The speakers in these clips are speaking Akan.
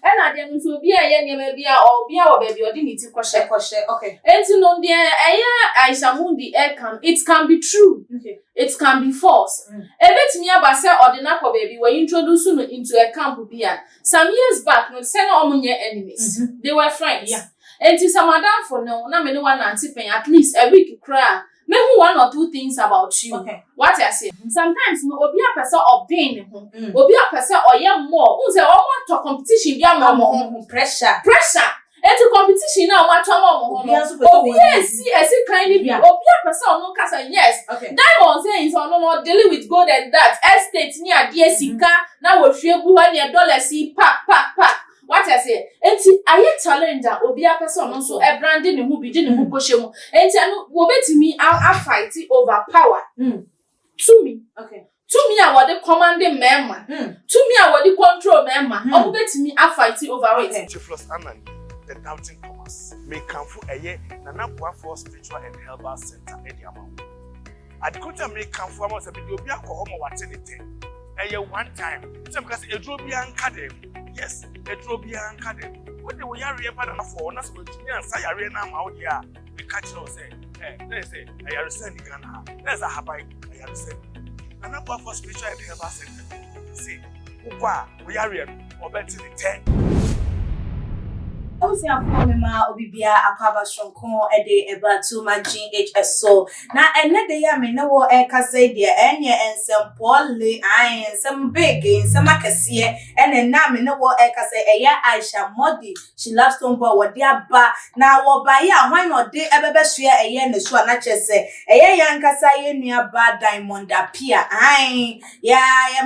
And I didn't to be a young baby or be our baby or didn't it crochet. Okay. And to know the I shall the air can it can be true. Okay. It can be false. A bit me about say or the nako baby were introduced into a camp beer. Some years back, no send on your enemies. They were friends. Yeah. And to some madam for no, na me no one antipaying at least a week cry. Maybe one or two things about you. Okay. What I say. Sometimes no obi a person of pain. Obi a person or young more. Who say oh to competition young more pressure. And to competition now what more. Obi see kindly be. Obi a person no kasa yes. Okay. Diamond saying so no dealing with gold and that estate near dear sika. Now we feel go near dollar see pack. What I say, enti aye challenger obi a person no so e branding who be who push mu enti anu wo betimi a fight over power to me. Okay. To me I the commanding member. To me I the control member. Obi betimi a fight over it. Chiflos Anan, the doubting Thomas. May come for a year Nana for spiritual and herbal center Ediamo. At Kota may come for almost a video be a home what's in it. A one time, some because a drobian cadem. Yes, a drobian cadem. When they were area for us, we and say arena out here. We catch no say, let's say, I are sending Ghana. There's a happy, I are sending. And I'm for spiritual and herbal center. See, we are here, or better than 10. Osi afomema obibia akwaba shonko ede eba to ma GHS so na enne de ya me ne wo kasa de enye ensem pole ai ensem big ensem akese enne na me ne wo kasa eya Aisha Modi she loves to boy wo de aba na wo ba ya hwan no de ebebe sua eye ne so na chese eye ya nkasa ye nua ba Diamond Appiah ai ya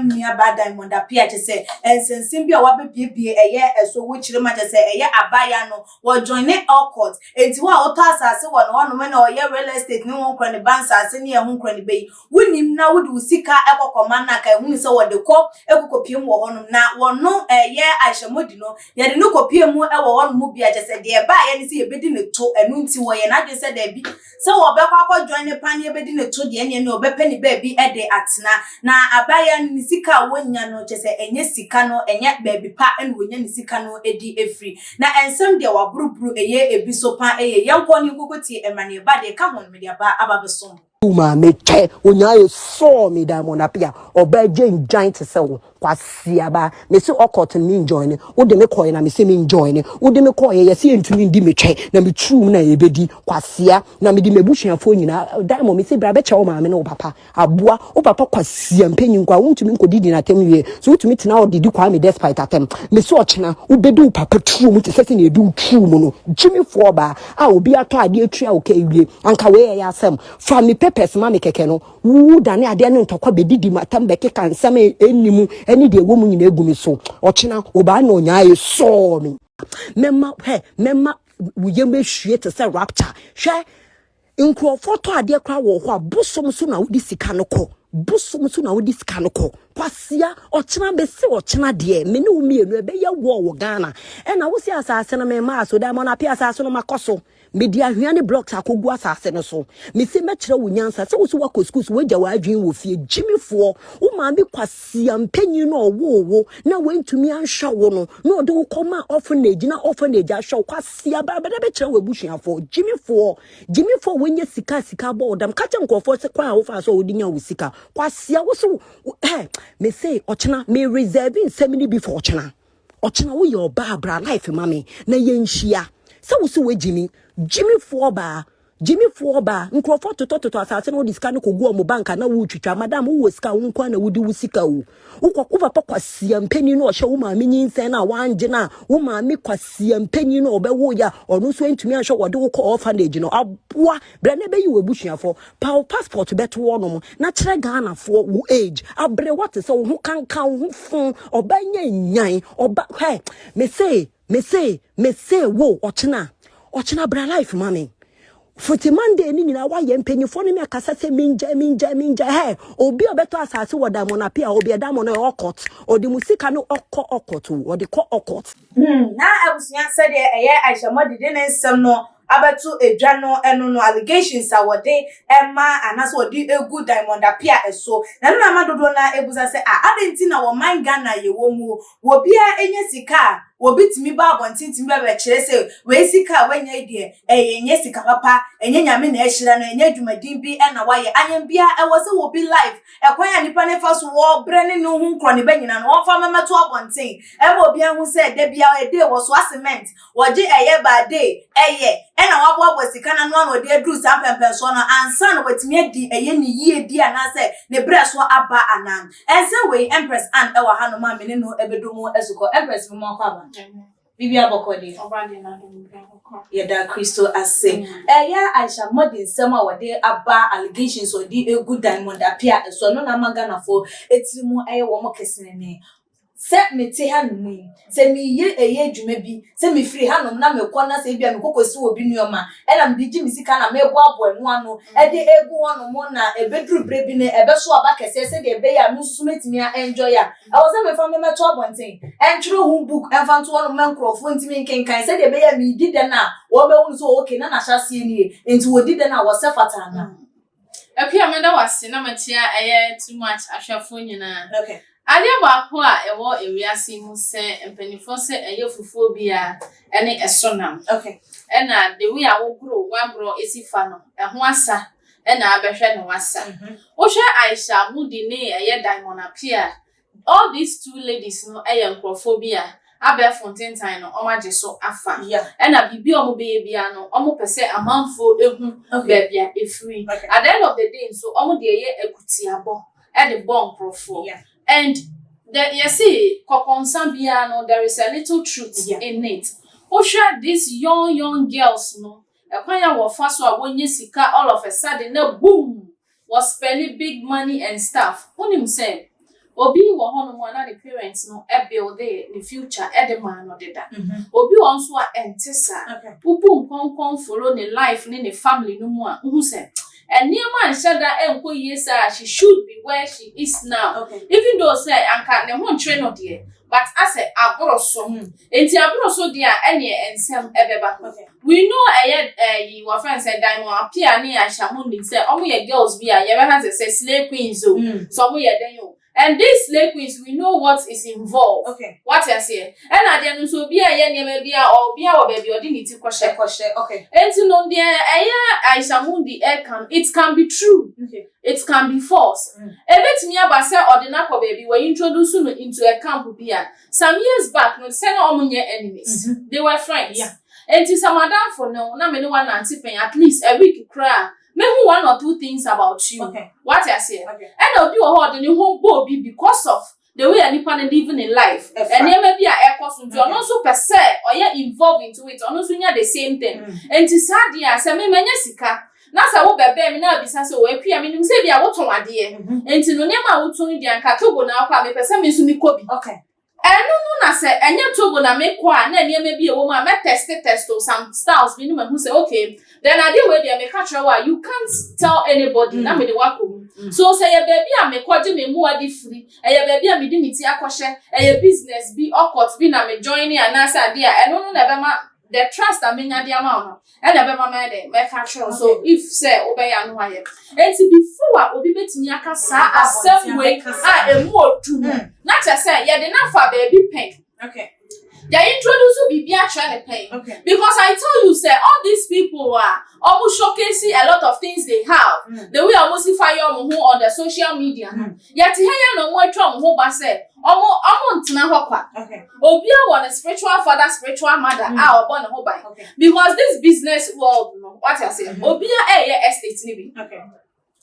nua ba Diamond Appiah chese ensensim bi a wa bebie eye eso wo chire ma chese eye aba ya no wo join it all court enti wa oto asase wo no me na oye real estate ni won kwani bansa ase ni ehun kwani bei wunim na wudi usika ekokoma na ka ehun se wo de ko ekokopiem wo honom na wo no ye Aisha Modi no ye de no kopiem mu e wo honom mu bia jese de ba ye ni se ye bedi ne to enu nti wo ye na je se da bi se wo be kwa join ne pan ye bedi ne to de ne obepe ni ba bi e de atena na abaya ni sika wonya no jese enye sika no enye ba bi pa enu wonya ni sika no edi efri na ensem de wa buruburu eye ebisopa eye yanko ni kokoti emane ba de ka hon me de ba ababesom Maame che onyaye so me Diamond Appiah obaje giant se wo kwasia ba me se okot ni join wo de me koy na me se me join wo de me koy ye se entumi ndi me twe na me tru na ye bedi kwasia na me di mebusuafo nyina Diamond me se bra be che wo maame na wo papa aboa wo papa kwasia mpanyin kwa wo ntumi nkodidi na tem wie so wotumi tena wo didi kwa me despite atem me se ochena wo bedi wo papa tru mu te se na edu tru mu no Jimmy for ba a obi ato ade atwa wo ka wie anka we ya asem fa me pers mama keke no wu dane ade no ntokwa bedidi matam be keka nsam enimu eni de wo mu nyina egumi so ochena oba na onyaye so me mema wuye me hwie te se rapture hwe nkrofo to ade kra wo ho abosom so na wodi sika no ko bosom so na wodi sika no ko kwasia ochena be se ochena de me ne wo mienu ebe ye wo Ghana e na wo si asase no me ma so Diamond Appiah asase no makoso media hwiane blocks akogu asase no so me se mekire wo nyansa se wo so wakoskus wagya wa adwen wo fie Jimifo wo ma bi kwasia mpanyi no wo na wantumi anhwa wo no na ode wo koma orphanage na orphanage ahwa kwasia ba be kire wo busuafo Jimifo wenye sika bo dam ka chenkofo se kwa wo fa so odinya wo sika kwasia wo so me say ochena me reserving semini before ochena wo your barbara life mami na yenhia se wo so we Jimifo ba nkrofo toto asase no disika no kogu omo banka na wo twitwa madam wo sika wo nkwa na wodi wo sika wo papa kwasia mpani no ohye wo maame nyinsen na wanje na wo maame kwasia mpani no obewo ya ono so entumi ahwe wode wo ko orphanage no aboa bra na beyi wo busuafo pa passport beto wo no na kire Ghana fo wo age abre what so wo kankan wo fun obanya nyan oba me say wo ochena bra life mami Foti Monday ni nyina wa ye mpanyifo ne me akasa se minja obi obeto asase wo Diamond Appiah obi Diamond no okot odi musika no okot odi ko okot na abusuya se de eye Aisha Modi de nsem no abetu edwa no eno no allegations awode emma anaso odi egu Diamond Appiah eso na madodo na ebuza se adenti na wo man Ghana ye wo mu wo bia enye sika obi timi ba abontin timi ba kire say we sika wanya ide enye sika papa enye nyame na ehira no enye dwumadin bi na waye anyam bia e wo say obi life ekwan ya nipa ne fa so wo brene no hu nkro ne banyina no won fa mamato abontin e ma obi ahu say da bia e dey wo so cement wo je eye ba dey eye na wabo sika na no de adru sampempen so no ansa no watimi adi eye ni yie di ana say ne bre so aba anan ense we Empress and ewa ha no ma me no ebedomo esuko Empress mo akwa ba bibi abokode obade na do yeda Crystal ase ya Aisha modern sema wade aba allegations or di egu diamond Appiah so no na magana fo etirimu wo mo kesene ne se me te hanum se me ye eye dwuma bi se me free hanum na me kona se bia me kokosi obi nuoma e na me digi misika na me boabo anu ano e de egu hono mo na ebedru bre bi ne ebeso aba kese se de ebe ya me susumetimi a enjoy ya e wo se me fa me meto abonten entro hu book enfanto hono me nkrofo ntimi nkenkan se de ebe ya me di de na wo be hu so okay na na hyase nie enti wo di de na wo se fata na Appiah meda wase na matia eye too much ahwafo nyina okay ade baako a ewo ewiase mu se empanifo se eye fufuo bia ene esonam okay ena de we a wogro wabro esifa no eho asa ena abehwe ne wasa wo hwe Aisha mudi ne eye Diamond Appiah all these two ladies no eye nkrofobia abe fontentan no omaje so afa ena bibi omo be bia no omo pese amanfo ehu bebia efri at the end of the day so omo de eye ekutiabo e de bon krofo and you see kokonsambia no there is a little truth in it. Osha these young girls no ekwanya wo fa so abonye sika all of a sudden na boom was spending big money and stuff. Unim say obi wo hono mo na the parents no e build the future e de man no deda. Obi won so a entisa. Pupu nkonkon follow the life ni the family no mo a hu say and near man said that she should be where she is now. Even though say anka ne ho train no dear, but as a abroso enti abroso dear any ensem ebeba. We know you were friends said Diamond Appiah ni Aisha mundi say omo ye girls be a ye be say slave queens so omo ye den yo. And these slave queens, we know what is involved. What I say. And I didn't so be a yen be or be our baby or dignity question. And to know the Aisha mundi it can be true. It can be false. A bit me about say ordinary baby were introduced into a camp here. Some years back, no send on your enemies. They were friends. And to some madam for no, na me no one antipaying at least a week cry. Maybe one or two things about you. What I say. And I'll be a hard in your home bobby because of the way anyone living in life. And there may be a air costume. You're not so per se or you're involved into it. Or not so the same thing. And to sad dear, say me menyesika. Nasa wo bebe me na bisa so we Appiah me nim say bia wo ton ade. Enti no nema wo ton dia nka togo na akwa me pese me su mi kobi. Enu no na say enye togo na me kwa na enema bi e wo ma me test some styles bi no me say okay. Then I deal with them, make sure you can't tell anybody. Na me the work. So say your baby a me kwaje me mu adi free. Your baby a me di miti akoshe. Your business be okot be na me joining and answer there. And no never ma the trust that me nya dia ma no. And never ma me make sure. So if say obey anu aye. And before obi betimi aka sa asem way emu otu. Na say ye de na fa baby pen. They introduce you be trying to pay. Because I tell you, say, all these people are almost showcasing a lot of things they have. The way almost fire on the social media. Yet here no more trouble who ba say, almost na hokwa. Obia want a spiritual father, spiritual mother, our born who by. Because this business world, what I say, Obia estate nibi.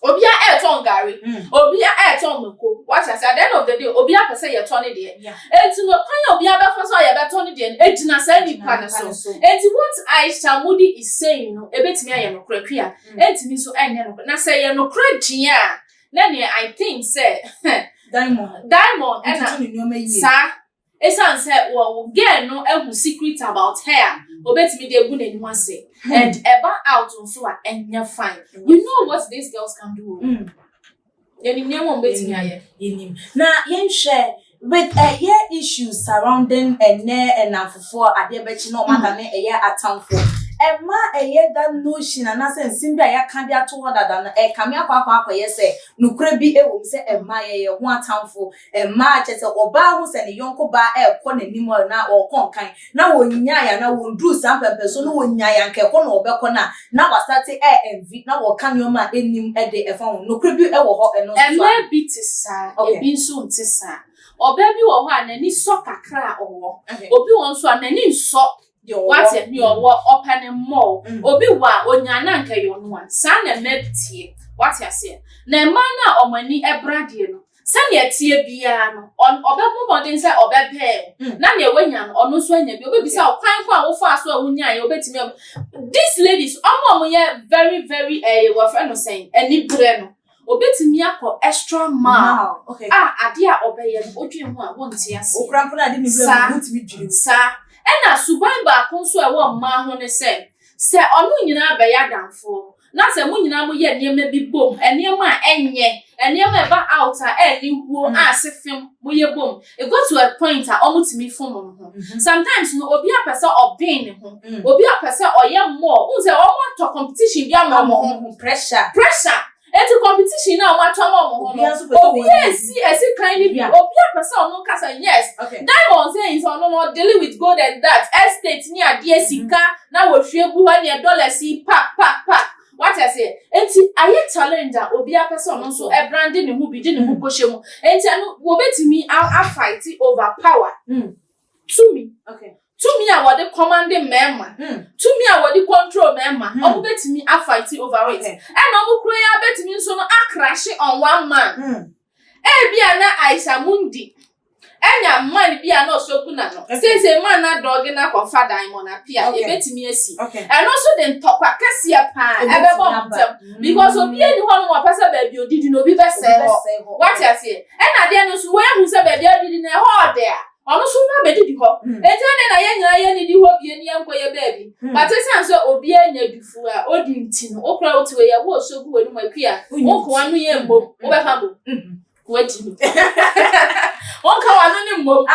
Obia ton Gary, Obia ton Moko. What I say at the end of the day, Obia per se your Tony dear. And to no kind of Obia for so I have Tony dear, and Edna Sandy Panaso. And what Aisha Moody is saying, no, a bit me I am no crapia, and to me so I never say no crapia. Then I think say Diamond, and sir. Esan said, well, get no secret about her. Obet me de good anyone say. And ever out on so and you're fine. We know what these girls can do. Now, yen share with issues surrounding and for a dear bet no matter a year at town for. Emma eye that notion and I say simbi ya kandi ato dada na kame akwa yese nukure bi ewo se Emma ye ho atamfo Emma chese oba ho se ne yonko ba ekọ nanim na okon kan na wonya ya na wondru sampempe so no wonya ya nke ko na obekọ na wasate envy na wo kan yoma enim de efa ho nukure bi ewo ho eno so Emma bi tisa ebi nso ntisa oba bi wo ho anani so kakra owo obi won so anani nso what if you are open more? Obi wa onyana nka yo no an sa na mebtie what you say na mana omani ebrade no sa na tie bia no on obebo modin say obebe na na wanya no ono so anya bi obi say okwan kwa wo fa so awunya ye obetimi these ladies omo ye very very what friend was saying any bre no obetimi akọ extra mile okay ade a obeye no odwen ho a wonte ase okrampo na ade ni bre no wotimi dwiri sa ena suban ba konso e wo mma ho ne se onu nyina be ya danfo na se mu nyina mo ye niema bi bom eniema a enye eniema e ba out a eliwo asefem mo ye bom e go to a point a omutimi fom ho sometimes no obi apese obin ne ho obi apese oye mo unse omo to competition bi am ho pressure Eti competition na o matwa mo ho no obi esi kind bi obi apese onu kasa yes diamond say so no dealing with gold and that estate ni ade sika na wo hwe gu ha ne dollar si pa what I say enti aye challenger obi apese onu so e branding ne hu bi di ne hu kohye mu enti anu wo betimi a fight over power to me okay to me I want the commanding member. To me I want the control member. Omo betimi a fight over it. And omo kro ya betimi so no a crash on one man. Bia na Aisha Mundi. Enya man bia na osoku na no. Say man na dog na kofa diamond Appiah. E betimi asi. And also den tokwa kese pa ebebo mtem. Because obi eni ho no apasa ba bi odidi no bi be say ho. What you say? And ade no so we hu say ba bi odidi na ho there. Ono so na be di ho ejane na ye nyina ye ni di ho bie ni enkoye baby but say so obi anya dufu a odi nti no okra otiwe ye wo so gu wani Appiah wonko anu ye mbom wo be fa bo wadi wonka wanu ni mbom wo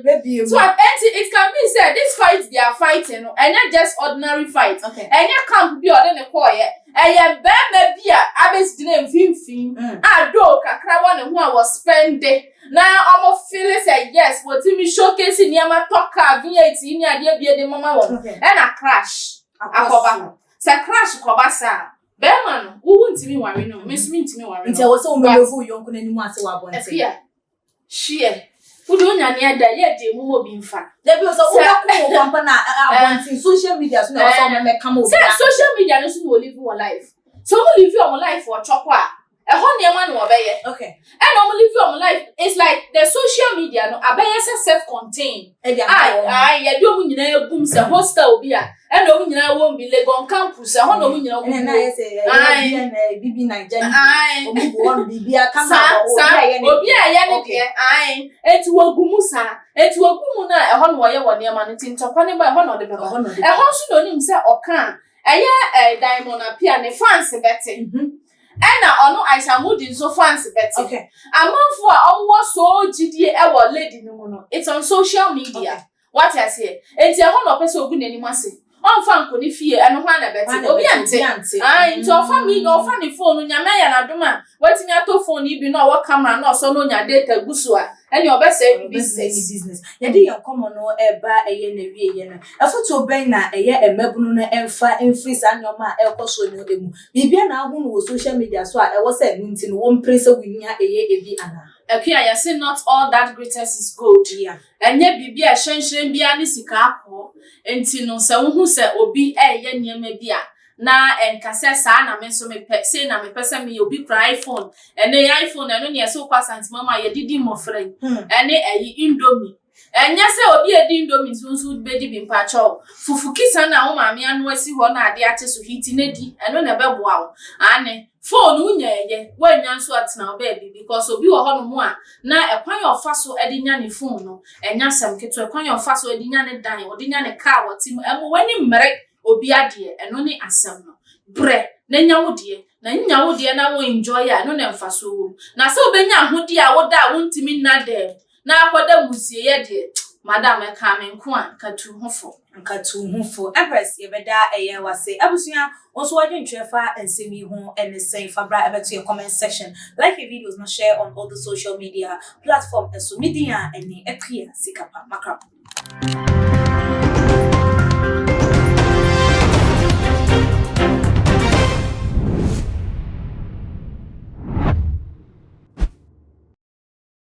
be biem so it can be said this fight they are fighting and not just ordinary fight and ya camp bi ode ne koye eye be bia abesdine mfimfim ado kakra wa ne ho a was spend na omo feel say yes what me showcase niama toka VAT ni ade bia de mama wo e na crash akoba se crash koba sa be man no wo ntimi ware no me sumi ntimi ware no nti wo se wo mevu yonko nanimu ase wa bonte Appiah share udo nya ne da ye de mu obi mfa da bi o so wo ko kwampa na abonte social media so na wo so me kama obi social media no so no live your life so mo live your life for chokwa ho niema no obeye okay and no live your life it's like the social media no abeye self-contained ya do mu nyina egum se hostel obi a and no mu nyina wo bi Legon campus ho no mu nyina wo na ye se bibi Nigeria obi won bibi akama obi a ye ne de enti wogumu sa enti wogumu na ho no ye wo niema no tintokwa ne ba ho no de beba ho so no nim se oka eye Diamond Appiah ne fans bete Ena ono Aisha Mudi so fans beti. Okay. Amanfo a owo so gidie e wo lady ni mu no. It's on social media. Okay. What I say? Enti e ho no pese ogu nani ase. Onfa nkoni fie eno ho na beti. Obi ante. Enti ofa mi no ofa ni phone nyame ya na doma. Watimi ato phone ibi no wo camera no so no nya data gusu a. Eni obese business. Yedi ya common no eba eye na wie ye no. Afoto ben na eye emabunu no emfa enfrisa anyoma ekoso no emu. Bibia na ahu no social media so a ewo se nti no wo mprese winya eye ebi ana. Appiah, you say not all that greatness is gold. Yeah. Enye bibia hyenhyen bia ne sika akọ. Enti no se wo hu se obi eye niema bia na enkase sa na me so me say na me pese me obi kra iPhone. Ene iPhone eno ne so kwa santimama ye didi mofren. Ene Indomie. Enye se obi edi Indomie sunsu bedi bi mpacho. Fufukisa na wo maame anu asi ho na ade ate so hiti na di. Eno na beboa wo. Ane phone unya ye wanya nso atena obaby because obi wo ho no mu a na ekwan ye ofa so edi nya ne phone no enya sam keto ekwan ye ofa so edi nya ne dan odi nya ne car watim emu wani mmere obi ade eno ne asam no bre na nya wo de na nya wo de na wo enjoy ya no na mfa so wo na se obenya ahodi a wo da wo ntimi na de na akoda musie ye de Madam Kame Kwan Katu Hofo. Nkatu hufo Empress yebeda eye wase abusua also wadwentwe fa ensemi ho ene sen fabra ebeto your comment section like your videos no share on all the social media platform so media ene Appiah sikapa makra